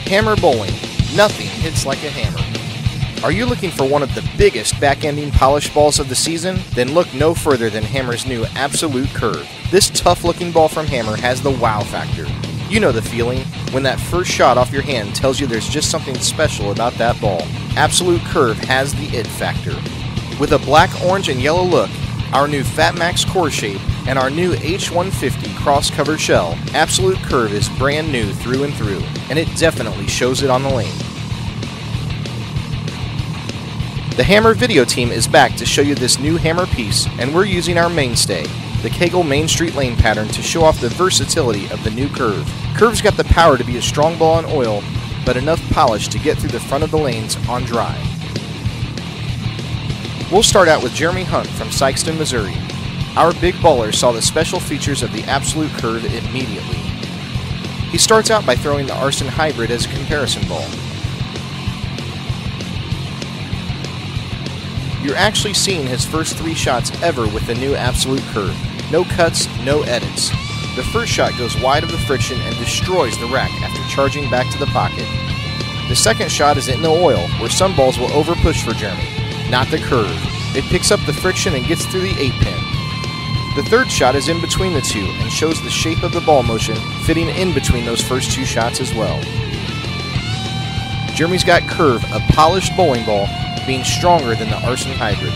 Hammer bowling. Nothing hits like a hammer. Are you looking for one of the biggest back-ending polished balls of the season? Then look no further than Hammer's new Absolut Curve. This tough-looking ball from Hammer has the wow factor. You know the feeling when that first shot off your hand tells you there's just something special about that ball. Absolut Curve has the it factor. With a black, orange, and yellow look, our new FatMax core shape, and our new H-150 Crosscover shell, Absolut Curve is brand new through and through, and it definitely shows it on the lane. The Hammer video team is back to show you this new Hammer piece, and we're using our mainstay, the Kegel Main Street Lane pattern, to show off the versatility of the new Curve. Curve's got the power to be a strong ball on oil, but enough polish to get through the front of the lanes on dry. We'll start out with Jeremy Hunt from Sikeston, Missouri. Our big baller saw the special features of the Absolut Curve immediately. He starts out by throwing the Arson Hybrid as a comparison ball. You're actually seeing his first 3 shots ever with the new Absolut Curve. No cuts, no edits. The first shot goes wide of the friction and destroys the rack after charging back to the pocket. The second shot is in the oil, where some balls will over-push for Jeremy, not the Curve. It picks up the friction and gets through the 8-pin. The third shot is in between the two and shows the shape of the ball motion fitting in between those first 2 shots as well. Jeremy's got Curve, a polished bowling ball, being stronger than the Arson Hybrid.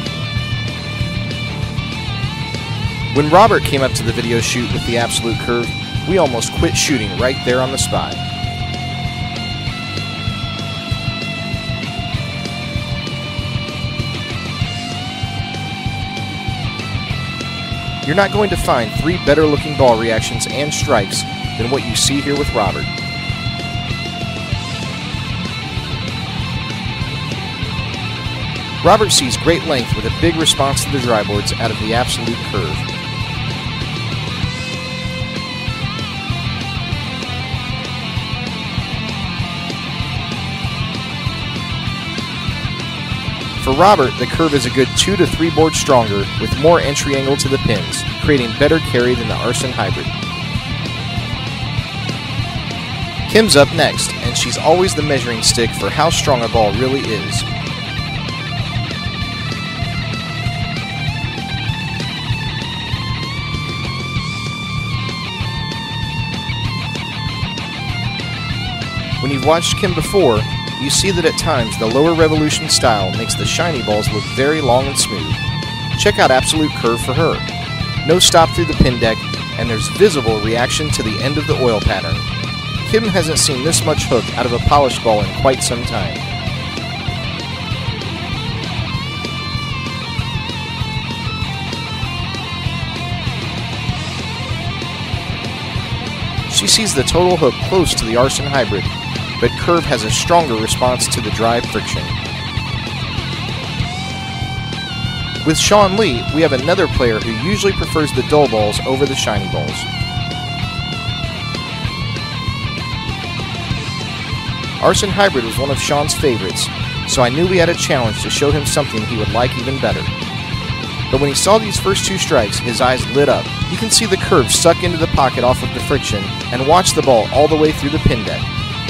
When Robert came up to the video shoot with the Absolut Curve, we almost quit shooting right there on the spot. You're not going to find 3 better looking ball reactions and strikes than what you see here with Robert. Robert sees great length with a big response to the dry boards out of the Absolut Curve. For Robert, the Curve is a good 2 to 3 boards stronger with more entry angle to the pins, creating better carry than the Arson Hybrid. Kim's up next, and she's always the measuring stick for how strong a ball really is. When you've watched Kim before, you see that at times the lower revolution style makes the shiny balls look very long and smooth. Check out Absolut Curve for her. No stop through the pin deck, and there's visible reaction to the end of the oil pattern. Kim hasn't seen this much hook out of a polished ball in quite some time. She sees the total hook close to the Arson Hybrid, but Curve has a stronger response to the dry friction. With Sean Lee, we have another player who usually prefers the dull balls over the shiny balls. Arson Hybrid was one of Sean's favorites, so I knew we had a challenge to show him something he would like even better. But when he saw these first 2 strikes, his eyes lit up. You can see the Curve suck into the pocket off of the friction and watch the ball all the way through the pin deck.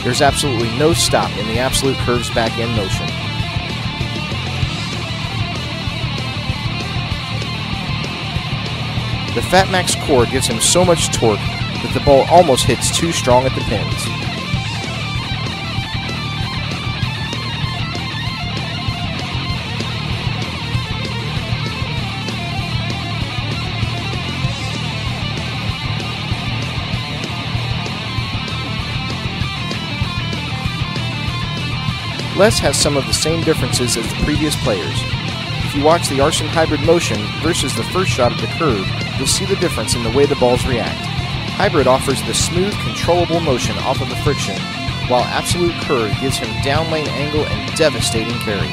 There's absolutely no stop in the Absolut Curve's back-end motion. The FatMax core gives him so much torque that the ball almost hits too strong at the pins. Les has some of the same differences as the previous players. If you watch the Arson Hybrid motion versus the first shot of the Curve, you'll see the difference in the way the balls react. Hybrid offers the smooth, controllable motion off of the friction, while Absolut Curve gives him down lane angle and devastating carry.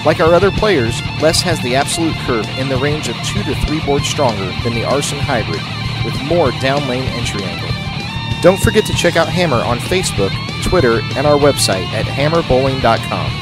Like our other players, Les has the Absolut Curve in the range of 2 to 3 boards stronger than the Arson Hybrid, with more down lane entry angle. Don't forget to check out Hammer on Facebook, Twitter, and our website at hammerbowling.com.